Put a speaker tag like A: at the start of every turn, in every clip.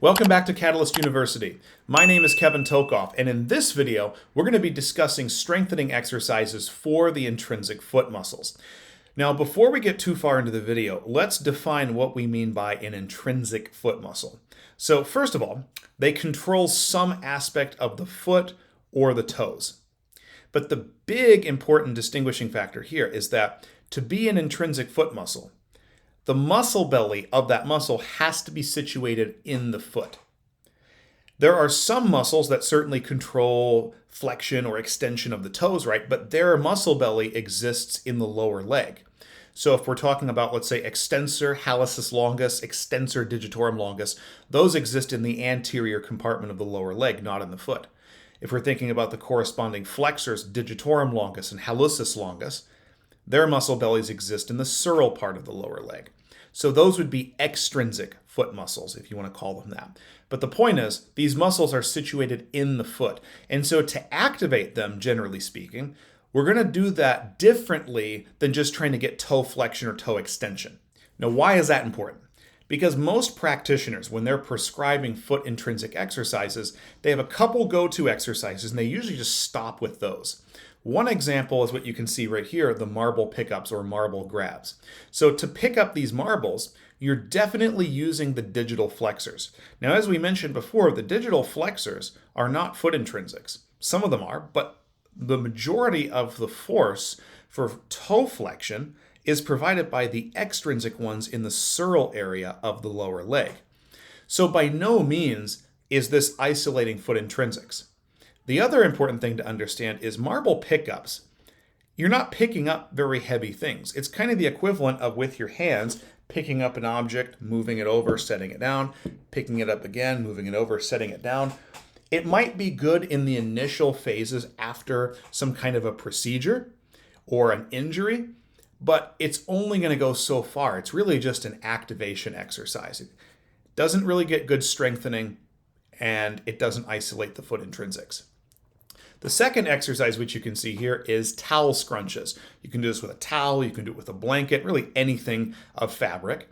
A: Welcome back to Catalyst University. My name is Kevin Tokoph, and in this video, we're going to be discussing strengthening exercises for the intrinsic foot muscles. Now, before we get too far into the video, let's define what we mean by an intrinsic foot muscle. So first of all, they control some aspect of the foot or the toes. But the big important distinguishing factor here is that to be an intrinsic foot muscle, the muscle belly of that muscle has to be situated in the foot. There are some muscles that certainly control flexion or extension of the toes, right? But their muscle belly exists in the lower leg. So if we're talking about, let's say, extensor hallucis longus, extensor digitorum longus, those exist in the anterior compartment of the lower leg, not in the foot. If we're thinking about the corresponding flexors, digitorum longus and hallucis longus, their muscle bellies exist in the sural part of the lower leg. So those would be extrinsic foot muscles, if you want to call them that. But the point is, these muscles are situated in the foot. And so to activate them, generally speaking, we're going to do that differently than just trying to get toe flexion or toe extension. Now, why is that important? Because most practitioners, when they're prescribing foot intrinsic exercises, they have a couple go-to exercises, and they usually just stop with those. One example is what you can see right here, the marble pickups or marble grabs. So to pick up these marbles, you're definitely using the digital flexors. Now, as we mentioned before, the digital flexors are not foot intrinsics. Some of them are, but the majority of the force for toe flexion is provided by the extrinsic ones in the sural area of the lower leg. So by no means is this isolating foot intrinsics. The other important thing to understand is marble pickups. You're not picking up very heavy things. It's kind of the equivalent of with your hands, picking up an object, moving it over, setting it down, picking it up again, moving it over, setting it down. It might be good in the initial phases after some kind of a procedure or an injury, but it's only going to go so far. It's really just an activation exercise. It doesn't really get good strengthening, and it doesn't isolate the foot intrinsics. The second exercise, which you can see here, is towel scrunches. You can do this with a towel, you can do it with a blanket, really anything of fabric.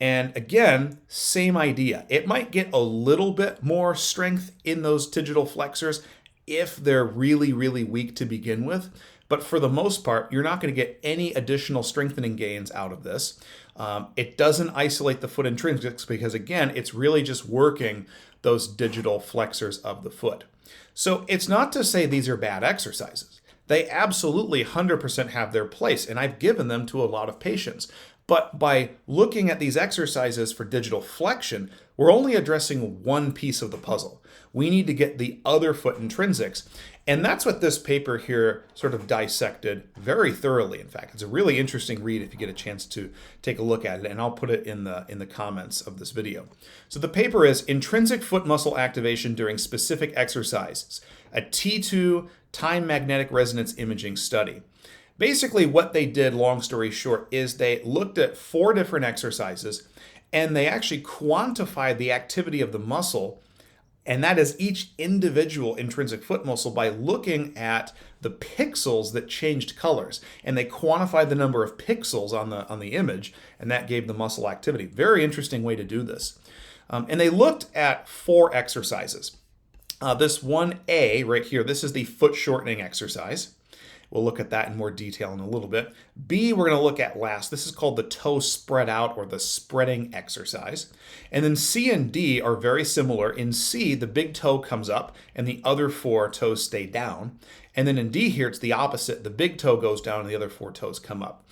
A: And again, same idea. It might get a little bit more strength in those digital flexors if they're really, really weak to begin with. But for the most part, you're not going to get any additional strengthening gains out of this. It doesn't isolate the foot intrinsics because, again, it's really just working those digital flexors of the foot. So it's not to say these are bad exercises. They absolutely 100% have their place, and I've given them to a lot of patients. But by looking at these exercises for digital flexion, we're only addressing one piece of the puzzle. We need to get the other foot intrinsics. And that's what this paper here sort of dissected very thoroughly. In fact, it's a really interesting read if you get a chance to take a look at it, and I'll put it in the comments of this video. So the paper is Intrinsic Foot Muscle Activation During Specific Exercises, a T2 Time Magnetic Resonance Imaging Study. Basically what they did, long story short, is they looked at 4 different exercises, and they actually quantified the activity of the muscle, and that is each individual intrinsic foot muscle, by looking at the pixels that changed colors. And they quantified the number of pixels on the image, and that gave the muscle activity. Very interesting way to do this. And they looked at 4 exercises. This 1A right here, this is the foot shortening exercise. We'll look at that in more detail in a little bit. B, we're going to look at last. This is called the toe spread out, or the spreading exercise. And then C and D are very similar. In C, the big toe comes up and the other 4 toes stay down. And then in D here, it's the opposite. The big toe goes down and the other 4 toes come up.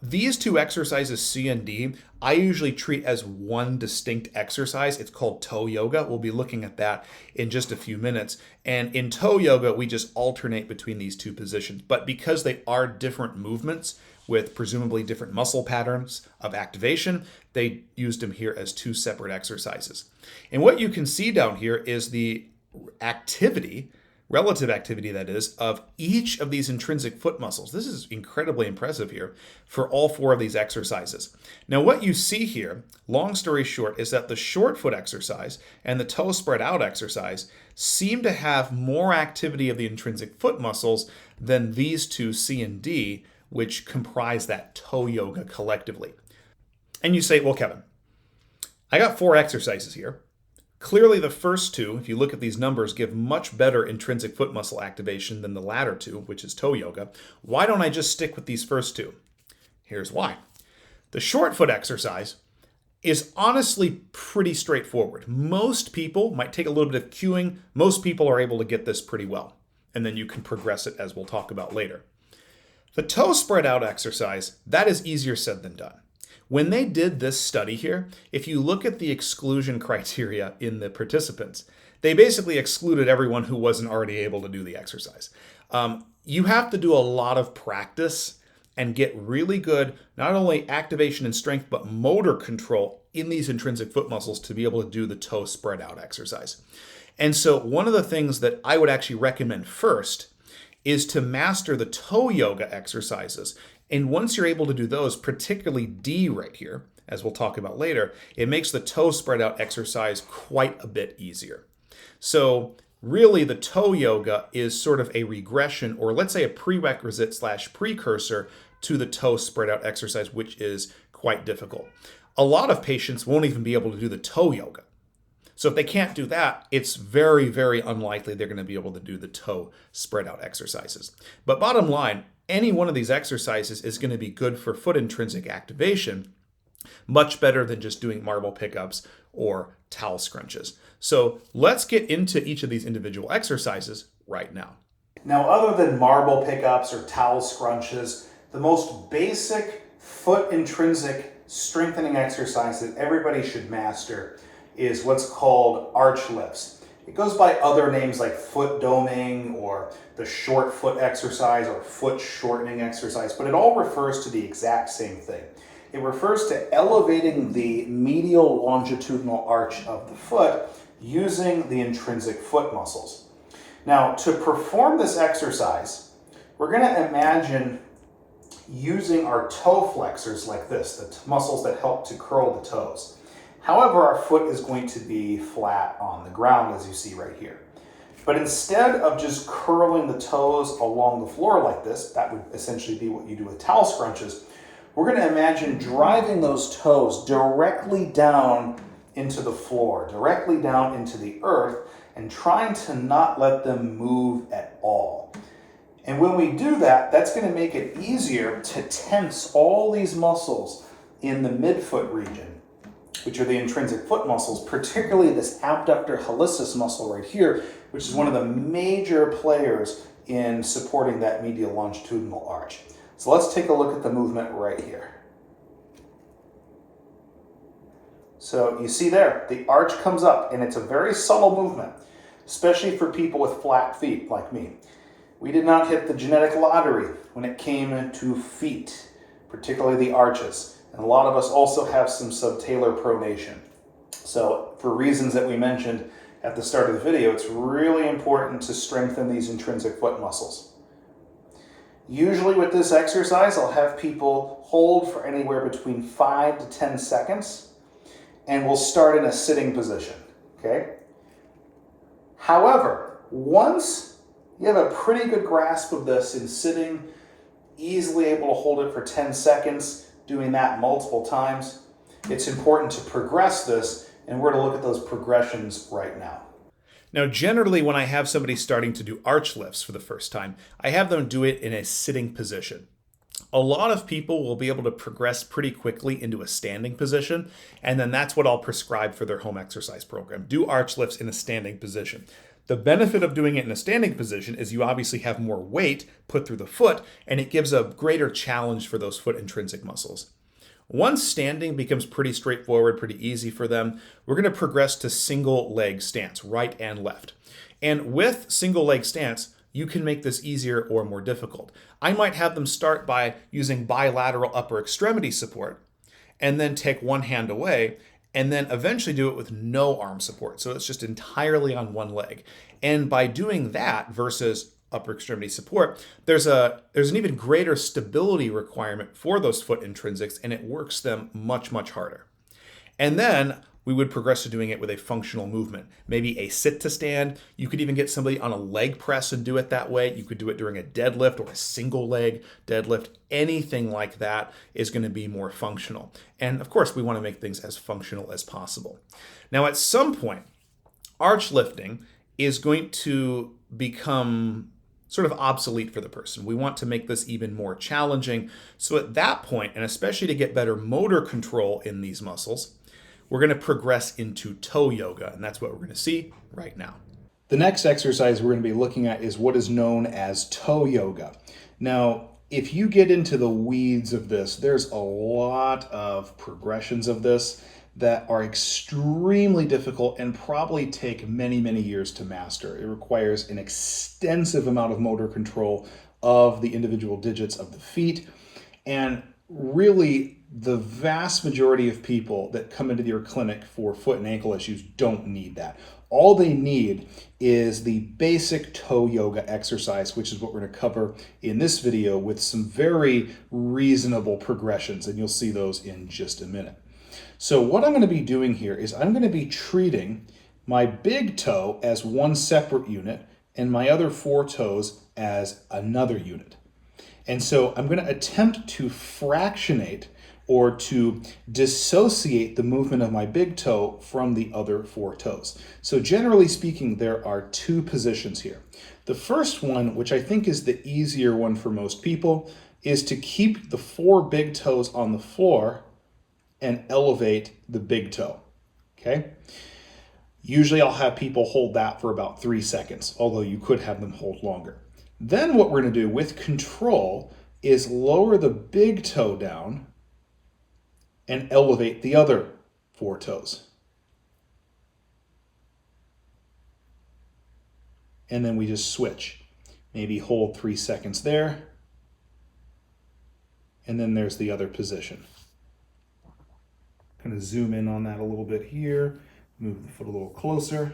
A: These 2 exercises, C and D, I usually treat as one distinct exercise. It's called toe yoga. We'll be looking at that in just a few minutes. And in toe yoga, we just alternate between these 2 positions. But because they are different movements with presumably different muscle patterns of activation, they used them here as 2 separate exercises. And what you can see down here is the activity, relative activity that is, of each of these intrinsic foot muscles. This is incredibly impressive here for all 4 of these exercises. Now what you see here, long story short, is that the short foot exercise and the toe spread out exercise seem to have more activity of the intrinsic foot muscles than these 2, C and D, which comprise that toe yoga collectively. And you say, well, Kevin, I got 4 exercises here. Clearly, the first two, if you look at these numbers, give much better intrinsic foot muscle activation than the latter two, which is toe yoga. Why don't I just stick with these first two? Here's why. The short foot exercise is honestly pretty straightforward. Most people might take a little bit of cueing. Most people are able to get this pretty well. And then you can progress it, as we'll talk about later. The toe spread out exercise, that is easier said than done. When they did this study here, if you look at the exclusion criteria in the participants, they basically excluded everyone who wasn't already able to do the exercise. You have to do a lot of practice and get really good, not only activation and strength, but motor control in these intrinsic foot muscles to be able to do the toe spread out exercise. And so one of the things that I would actually recommend first is to master the toe yoga exercises. And once you're able to do those, particularly D right here, as we'll talk about later, it makes the toe spread out exercise quite a bit easier. So really the toe yoga is sort of a regression, or let's say a prerequisite / precursor to the toe spread out exercise, which is quite difficult. A lot of patients won't even be able to do the toe yoga. So if they can't do that, it's very, very unlikely they're going to be able to do the toe spread out exercises. But bottom line, any one of these exercises is going to be good for foot intrinsic activation, much better than just doing marble pickups or towel scrunches. So let's get into each of these individual exercises right now. Now, other than marble pickups or towel scrunches, the most basic foot intrinsic strengthening exercise that everybody should master is what's called arch lifts. It goes by other names like foot doming or the short foot exercise or foot shortening exercise, but it all refers to the exact same thing. It refers to elevating the medial longitudinal arch of the foot using the intrinsic foot muscles. Now, to perform this exercise, we're going to imagine using our toe flexors like this, the muscles that help to curl the toes. However, our foot is going to be flat on the ground, as you see right here. But instead of just curling the toes along the floor like this, that would essentially be what you do with towel scrunches, we're going to imagine driving those toes directly down into the floor, directly down into the earth, and trying to not let them move at all. And when we do that, that's going to make it easier to tense all these muscles in the midfoot region, which are the intrinsic foot muscles, particularly this abductor hallucis muscle right here, which is one of the major players in supporting that medial longitudinal arch. So let's take a look at the movement right here. So you see there, the arch comes up, and it's a very subtle movement, especially for people with flat feet like me. We did not hit the genetic lottery when it came to feet, particularly the arches. And a lot of us also have some subtalar pronation. So for reasons that we mentioned at the start of the video, it's really important to strengthen these intrinsic foot muscles. Usually with this exercise, I'll have people hold for anywhere between 5 to 10 seconds, and we'll start in a sitting position, okay? However, once you have a pretty good grasp of this in sitting, easily able to hold it for 10 seconds, doing that multiple times, it's important to progress this, and we're going to look at those progressions right now. Now, generally, when I have somebody starting to do arch lifts for the first time, I have them do it in a sitting position. A lot of people will be able to progress pretty quickly into a standing position, and then that's what I'll prescribe for their home exercise program. Do arch lifts in a standing position. The benefit of doing it in a standing position is you obviously have more weight put through the foot, and it gives a greater challenge for those foot intrinsic muscles. Once standing becomes pretty straightforward, pretty easy for them, we're going to progress to single leg stance, right and left. And with single leg stance, you can make this easier or more difficult. I might have them start by using bilateral upper extremity support, and then take one hand away, and then eventually do it with no arm support. So it's just entirely on one leg. And by doing that versus upper extremity support, there's an even greater stability requirement for those foot intrinsics, and it works them much, much harder. And then we would progress to doing it with a functional movement, maybe a sit to stand. You could even get somebody on a leg press and do it that way. You could do it during a deadlift or a single leg deadlift. Anything like that is going to be more functional. And of course, we want to make things as functional as possible. Now, at some point, arch lifting is going to become sort of obsolete for the person. We want to make this even more challenging. So at that point, and especially to get better motor control in these muscles, we're going to progress into toe yoga, and that's what we're going to see right now. The next exercise we're going to be looking at is what is known as toe yoga. Now, if you get into the weeds of this, there's a lot of progressions of this that are extremely difficult and probably take many, many years to master. It requires an extensive amount of motor control of the individual digits of the feet. And really, the vast majority of people that come into your clinic for foot and ankle issues don't need that. All they need is the basic toe yoga exercise, which is what we're going to cover in this video with some very reasonable progressions, and you'll see those in just a minute. So what I'm going to be doing here is I'm going to be treating my big toe as one separate unit and my other 4 toes as another unit. And so I'm going to attempt to fractionate or to dissociate the movement of my big toe from the other 4 toes. So generally speaking, there are 2 positions here. The first one, which I think is the easier one for most people, is to keep the 4 big toes on the floor and elevate the big toe, okay? Usually I'll have people hold that for about 3 seconds, although you could have them hold longer. Then what we're going to do with control is lower the big toe down and elevate the other 4 toes. And then we just switch. Maybe hold 3 seconds there, and then there's the other position. Kind of zoom in on that a little bit here, move the foot a little closer.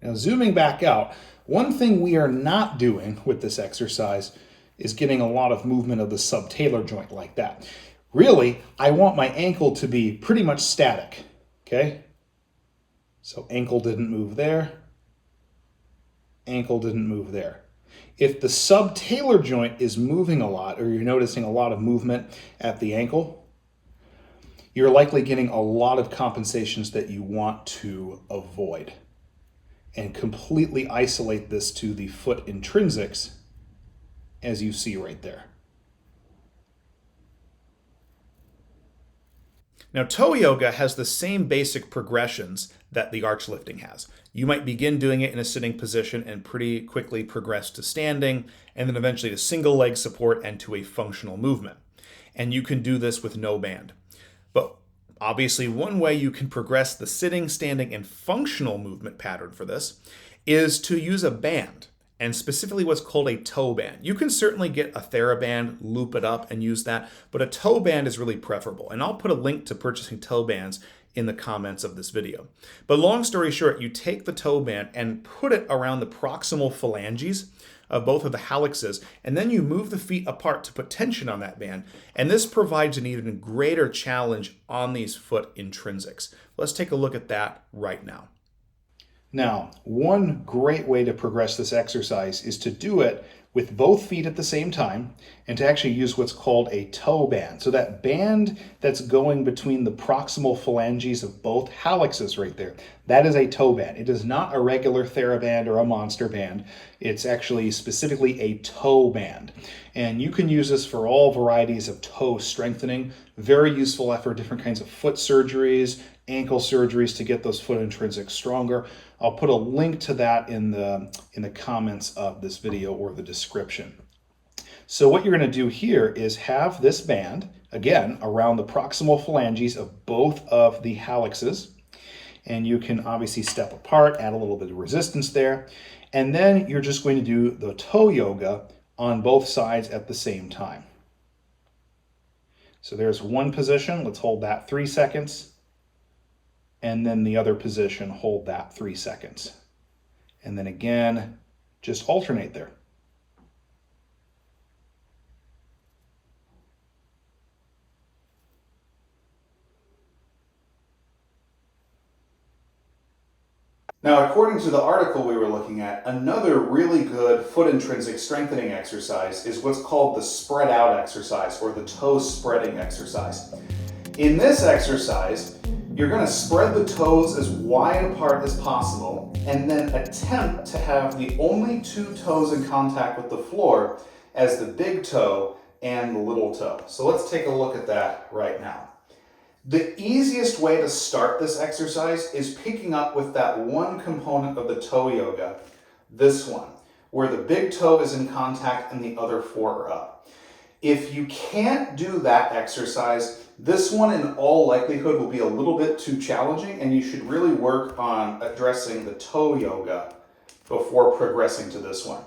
A: Now zooming back out, one thing we are not doing with this exercise is getting a lot of movement of the subtalar joint like that. Really, I want my ankle to be pretty much static, okay? So ankle didn't move there, ankle didn't move there. If the subtalar joint is moving a lot, or you're noticing a lot of movement at the ankle, you're likely getting a lot of compensations that you want to avoid. And completely isolate this to the foot intrinsics, as you see right there. Now, toe yoga has the same basic progressions that the arch lifting has. You might begin doing it in a sitting position and pretty quickly progress to standing, and then eventually to single leg support and to a functional movement. And you can do this with no band. But obviously, one way you can progress the sitting, standing, and functional movement pattern for this is to use a band, and specifically what's called a toe band. You can certainly get a TheraBand, loop it up, and use that, but a toe band is really preferable. And I'll put a link to purchasing toe bands in the comments of this video. But long story short, you take the toe band and put it around the proximal phalanges of both of the hallexes, and then you move the feet apart to put tension on that band. And this provides an even greater challenge on these foot intrinsics. Let's take a look at that right now. Now, one great way to progress this exercise is to do it with both feet at the same time and to actually use what's called a toe band. So that band that's going between the proximal phalanges of both hallexes right there, that is a toe band. It is not a regular TheraBand or a monster band. It's actually specifically a toe band. And you can use this for all varieties of toe strengthening. Very useful for different kinds of foot surgeries, ankle surgeries to get those foot intrinsics stronger. I'll put a link to that in the comments of this video or the description. So what you're going to do here is have this band, again, around the proximal phalanges of both of the hallexes. And you can obviously step apart, add a little bit of resistance there. And then you're just going to do the toe yoga on both sides at the same time. So there's one position. Let's hold that 3 seconds. And then the other position, hold that 3 seconds. And then again, just alternate there. Now, according to the article we were looking at, another really good foot intrinsic strengthening exercise is what's called the spread out exercise or the toe spreading exercise. In this exercise, you're going to spread the toes as wide apart as possible and then attempt to have the only two toes in contact with the floor as the big toe and the little toe. So let's take a look at that right now. The easiest way to start this exercise is picking up with that one component of the toe yoga, this one, where the big toe is in contact and the other four are up. If you can't do that exercise, this one in all likelihood will be a little bit too challenging, and you should really work on addressing the toe yoga before progressing to this one.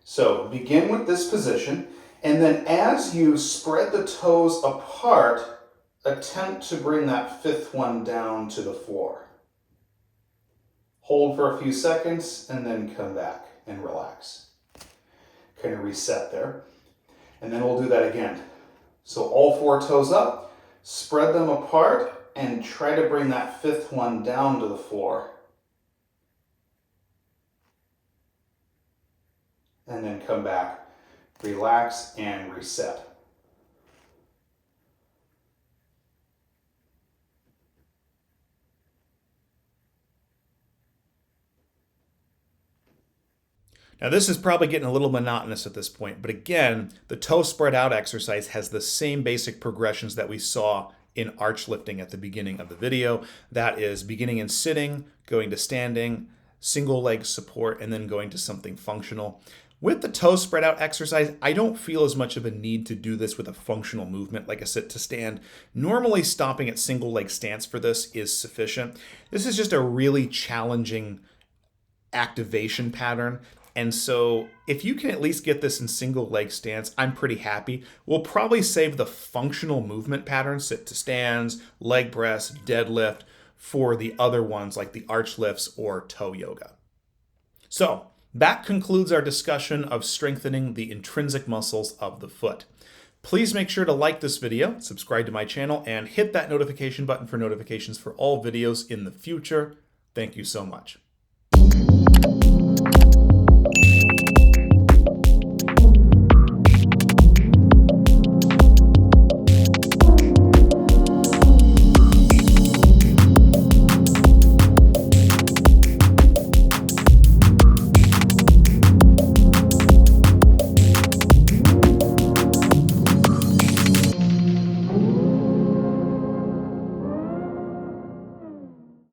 A: So begin with this position, and then as you spread the toes apart, attempt to bring that fifth one down to the floor. Hold for a few seconds and then come back and relax. Kind of reset there. And then we'll do that again. So all four toes up, spread them apart, and try to bring that fifth one down to the floor. And then come back, relax, and reset. Now this is probably getting a little monotonous at this point, but again, the toe spread out exercise has the same basic progressions that we saw in arch lifting at the beginning of the video. That is beginning in sitting, going to standing, single leg support, and then going to something functional. With the toe spread out exercise, I don't feel as much of a need to do this with a functional movement like a sit to stand. Normally stopping at single leg stance for this is sufficient. This is just a really challenging activation pattern. And so if you can at least get this in single leg stance, I'm pretty happy. We'll probably save the functional movement patterns, sit to stands, leg press, deadlift, for the other ones like the arch lifts or toe yoga. So that concludes our discussion of strengthening the intrinsic muscles of the foot. Please make sure to like this video, subscribe to my channel, and hit that notification button for notifications for all videos in the future. Thank you so much.